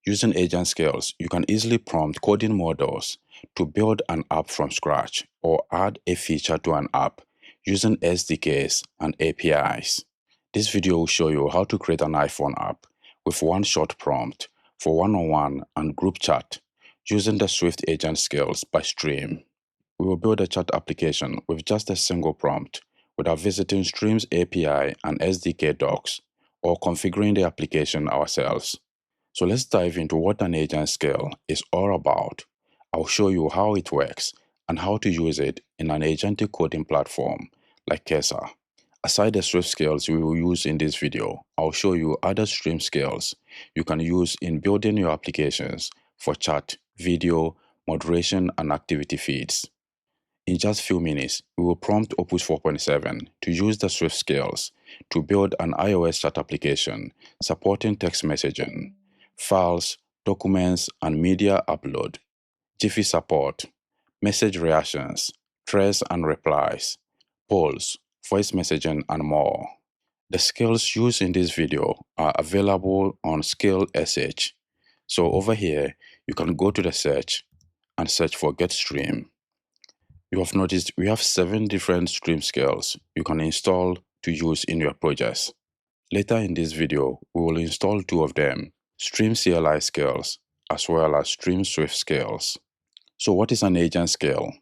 Using agent skills, you can easily prompt coding models to build an app from scratch or add a feature to an app using SDKs and APIs. This video will show you how to create an iPhone app with one short prompt for one-on-one and group chat using the Swift agent skills by Stream. We will build a chat application with just a single prompt without visiting Stream's API and SDK docs or configuring the application ourselves. So let's dive into what an agent skill is all about. I'll show you how it works and how to use it in an agentic coding platform like Cursor. Aside the Swift skills we will use in this video, I'll show you other Stream skills you can use in building your applications for chat, video, moderation, and activity feeds. In just few minutes, we will prompt Opus 4.7 to use the Swift skills to build an iOS chat application supporting text messaging, files, documents, and media upload, Jiffy support, message reactions, threads and replies, polls, voice messaging, and more. The skills used in this video are available on Skill.sh. So over here, you can go to the search and search for Get Stream. You have noticed we have 7 different Stream skills you can install to use in your projects. Later in this video, we will install 2 of them, Stream CLI skills as well as Stream Swift skills. So what is an agent skill?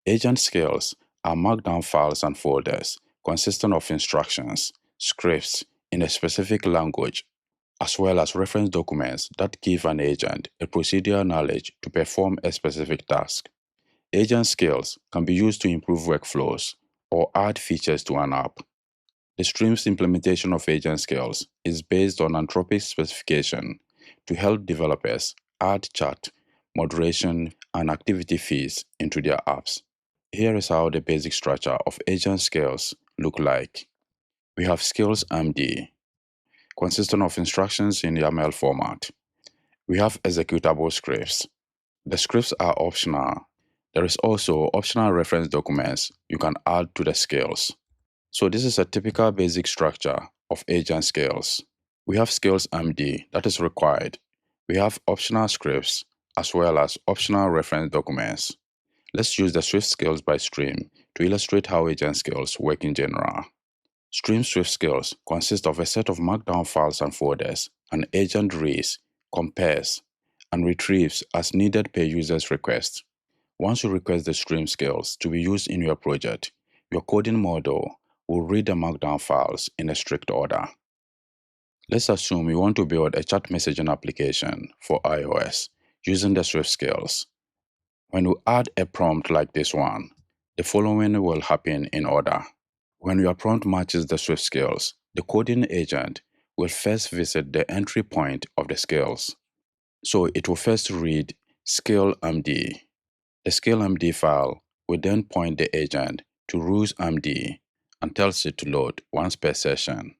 Agent skills are markdown files and folders consisting of instructions, scripts in a specific language, as well as reference documents that give an agent a procedural knowledge to perform a specific task. Agent skills can be used to improve workflows or add features to an app. The Stream's implementation of agent skills is based on Anthropic's specification to help developers add chat, moderation, and activity feeds into their apps. Here is how the basic structure of agent skills look like. We have skills MD, consisting of instructions in YAML format. We have executable scripts. The scripts are optional. There is also optional reference documents you can add to the skills. So this is a typical basic structure of agent skills. We have skills MD that is required. We have optional scripts as well as optional reference documents. Let's use the Swift skills by Stream to illustrate how agent skills work in general. Stream Swift skills consist of a set of markdown files and folders. An agent reads, compares, and retrieves as needed per user's request. Once you request the Stream skills to be used in your project, your coding model will read the markdown files in a strict order. Let's assume you want to build a chat messaging application for iOS using the Swift skills. When you add a prompt like this one, the following will happen in order. When your prompt matches the Swift skills, the coding agent will first visit the entry point of the skills. So it will first read skill MD. The skill MD file will then point the agent to rules MD and tells it to load once per session.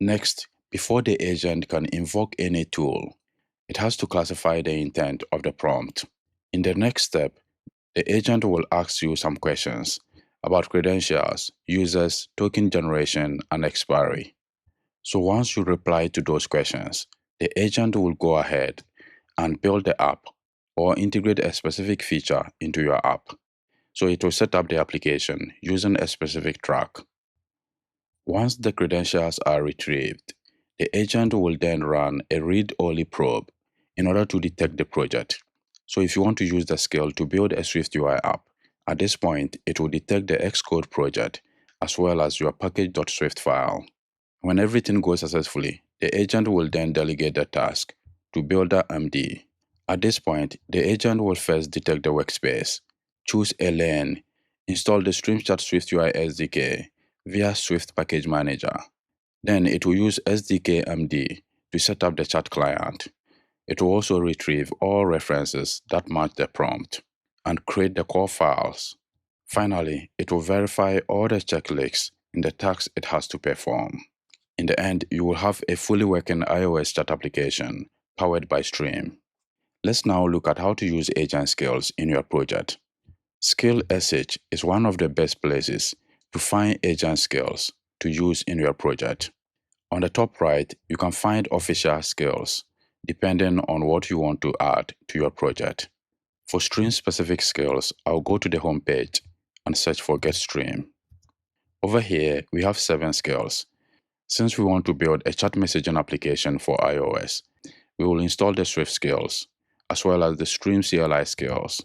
Next, before the agent can invoke any tool, it has to classify the intent of the prompt. In the next step, the agent will ask you some questions about credentials, users, token generation, and expiry. So once you reply to those questions, the agent will go ahead and build the app or integrate a specific feature into your app. So it will set up the application using a specific track. Once the credentials are retrieved, the agent will then run a read-only probe in order to detect the project. So if you want to use the skill to build a SwiftUI app, at this point it will detect the Xcode project as well as your package.swift file. When everything goes successfully, the agent will then delegate the task to Builder MD. At this point, the agent will first detect the workspace, choose a lane, install the StreamChat SwiftUI SDK via Swift Package Manager. Then it will use SDK MD to set up the chat client. It will also retrieve all references that match the prompt and create the core files. Finally, it will verify all the checklists in the tasks it has to perform. In the end, you will have a fully working iOS chat application powered by Stream. Let's now look at how to use agent skills in your project. Skill.sh is one of the best places to find agent skills to use in your project. On the top right, you can find official skills. depending on what you want to add to your project. For stream-specific skills, I'll go to the home page and search for Get Stream. Over here, we have 7 skills. Since we want to build a chat messaging application for iOS, we will install the Swift skills, as well as the Stream CLI skills.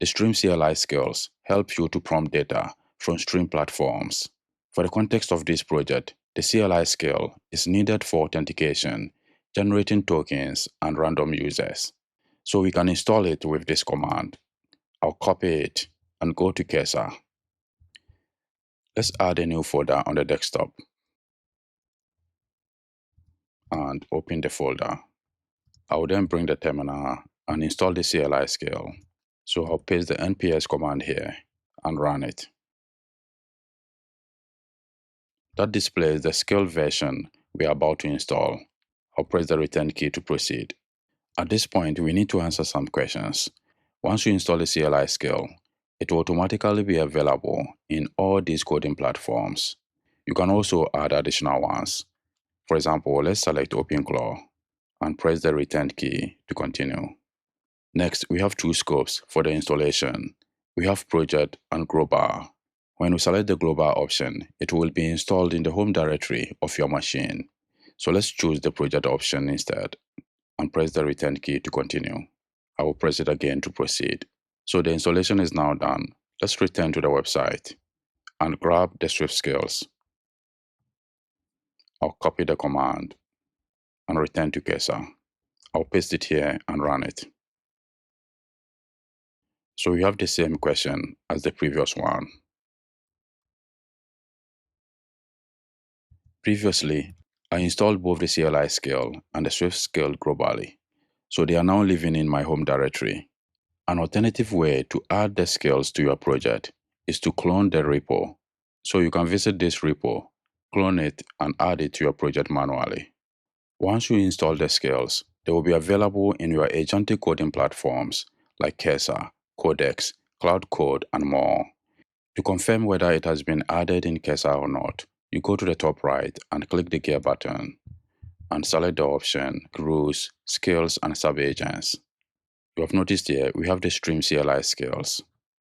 The Stream CLI skills help you to prompt data from stream platforms. For the context of this project, the CLI skill is needed for authentication, generating tokens, and random users. So we can install it with this command. I'll copy it and go to Cursor. Let's add a new folder on the desktop and open the folder. I will then bring the terminal and install the CLI skill. So I'll paste the nps command here and run it. That displays the skill version we are about to install. I'll press the return key to proceed. At this point, we need to answer some questions. Once you install the CLI skill, it will automatically be available in all these coding platforms. You can also add additional ones. For example, let's select OpenClaw and press the return key to continue. Next, we have 2 scopes for the installation. We have Project and Global. When we select the Global option, it will be installed in the home directory of your machine. So let's choose the Project option instead and press the return key to continue. I will press it again to proceed. So the installation is now done. Let's return to the website and grab the Swift skills. I'll copy the command and return to Cursor. I'll paste it here and run it. So we have the same question as the previous one. Previously, I installed both the CLI skill and the Swift skill globally, so they are now living in my home directory. An alternative way to add the skills to your project is to clone the repo. So you can visit this repo, clone it, and add it to your project manually. Once you install the skills, they will be available in your agentic coding platforms like Cursor, Codex, Cloud Code, and more. To confirm whether it has been added in Cursor or not, you go to the top right and click the gear button and select the option Rules, Skills, and Subagents. You have noticed here we have the Stream CLI skills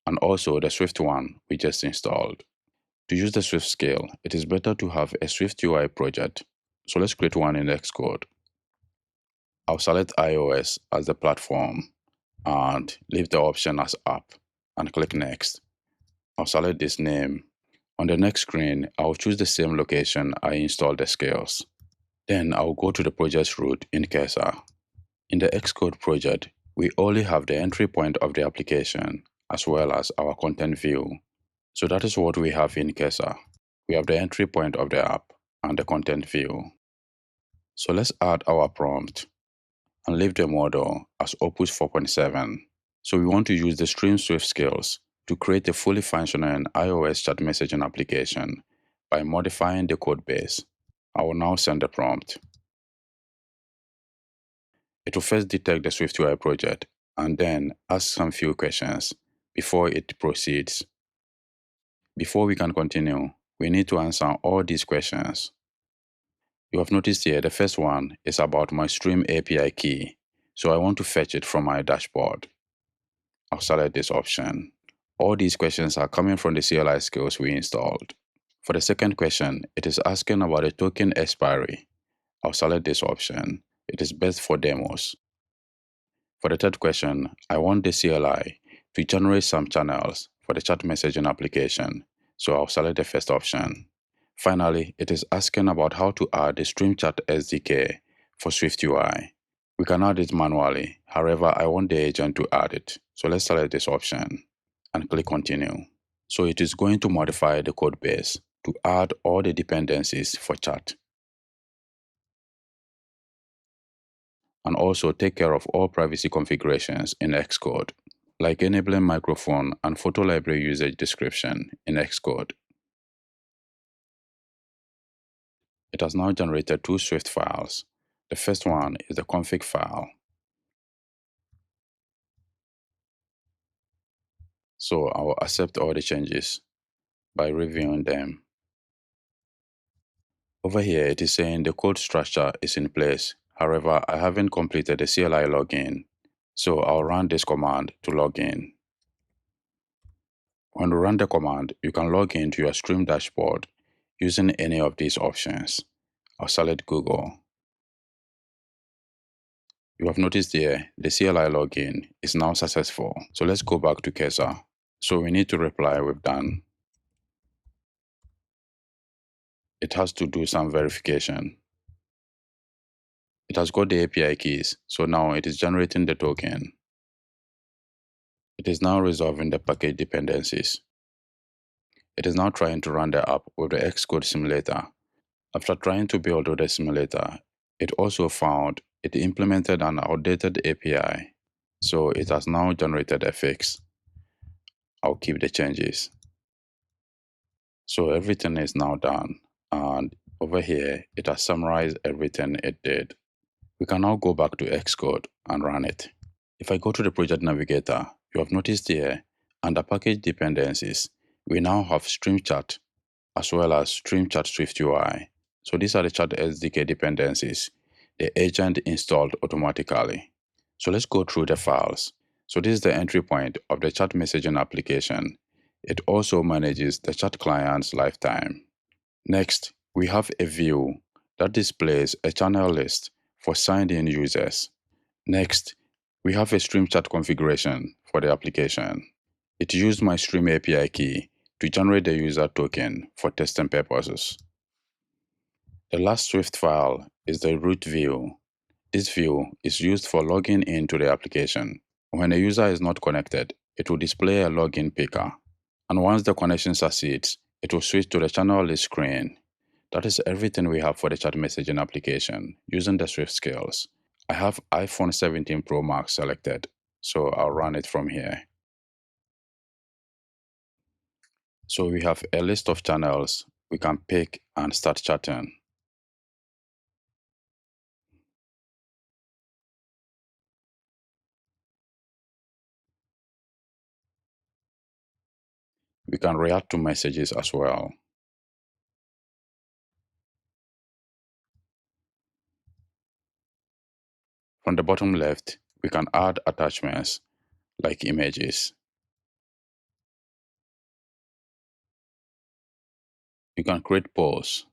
and also the Swift one we just installed. To use the Swift skill, it is better to have a Swift UI project. So let's create one in Xcode. I'll select iOS as the platform and leave the option as App and click Next. I'll select this name. On the next screen, I'll choose the same location I installed the skills. Then I'll go to the project's root in Cursor. In the Xcode project, we only have the entry point of the application as well as our content view. So that is what we have in Cursor. We have the entry point of the app and the content view. So let's add our prompt and leave the model as Opus 4.7. So we want to use the Stream Swift skills to create a fully functioning iOS chat messaging application by modifying the code base. I will now send the prompt. It will first detect the SwiftUI project and then ask some few questions before it proceeds. Before we can continue, we need to answer all these questions. You have noticed here the first one is about my Stream API key, so I want to fetch it from my dashboard. I'll select this option. All these questions are coming from the CLI skills we installed. For the second question, it is asking about the token expiry. I'll select this option. It is best for demos. For the third question, I want the CLI to generate some channels for the chat messaging application, so I'll select the first option. Finally, it is asking about how to add the StreamChat SDK for SwiftUI. We can add it manually, however, I want the agent to add it, so let's select this option and click Continue. So it is going to modify the code base to add all the dependencies for chat and also take care of all privacy configurations in Xcode, like enabling microphone and photo library usage description in Xcode. It has now generated 2 Swift files. The first one is the config file. So I will accept all the changes by reviewing them. Over here, it is saying the code structure is in place However, I haven't completed the CLI login, so I'll run this command to log in. When you run the command, you can log into your Stream dashboard using any of these options. I'll select Google. You have noticed here, the CLI login is now successful. So let's go back to Cursor. So we need to reply with done. It has to do some verification. It has got the API keys, so now it is generating the token. It is now resolving the package dependencies. It is now trying to run the app with the Xcode simulator. After trying to build with the simulator, it also found it implemented an outdated API, so it has now generated a fix. I'll keep the changes. So everything is now done, and over here it has summarized everything it did. We can now go back to Xcode and run it. If I go to the project navigator, you have noticed here under package dependencies, we now have Stream Chat as well as Stream Chat Swift UI. So these are the Chat SDK dependencies the agent installed automatically. So let's go through the files. So this is the entry point of the chat messaging application. It also manages the chat client's lifetime. Next, we have a view that displays a channel list for signed in users. Next, we have a Stream Chat configuration for the application. It used my Stream API key to generate the user token for testing purposes. The last Swift file is the root view. This view is used for logging into the application. When a user is not connected, it will display a login picker. And once the connection succeeds, it will switch to the channel list screen. That is everything we have for the chat messaging application using the Swift skills. I have iPhone 17 Pro Max selected, so I'll run it from here. So we have a list of channels we can pick and start chatting. We can react to messages as well. From the bottom left, we can add attachments like images. You can create polls.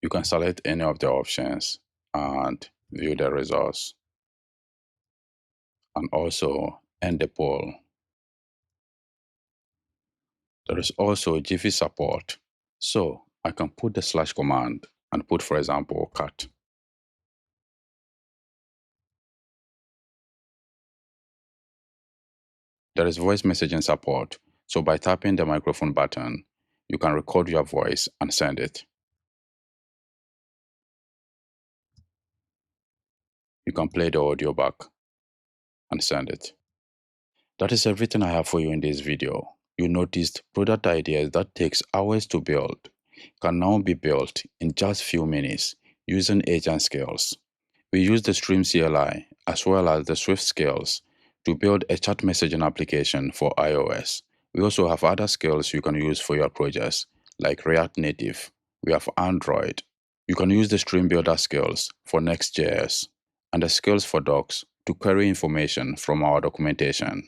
You can select any of the options and view the results, and also end the poll. There is also Jiffy support, so I can put the slash command and put, for example, cat. There is voice messaging support, so by tapping the microphone button, you can record your voice and send it. You can play the audio back and send it. That is everything I have for you in this video. You noticed product ideas that takes hours to build can now be built in just few minutes using agent skills. We use the Stream CLI as well as the Swift skills to build a chat messaging application for iOS. We also have other skills you can use for your projects like React Native. We have Android. You can use the Stream Builder skills for Next.js and the skills for docs to query information from our documentation.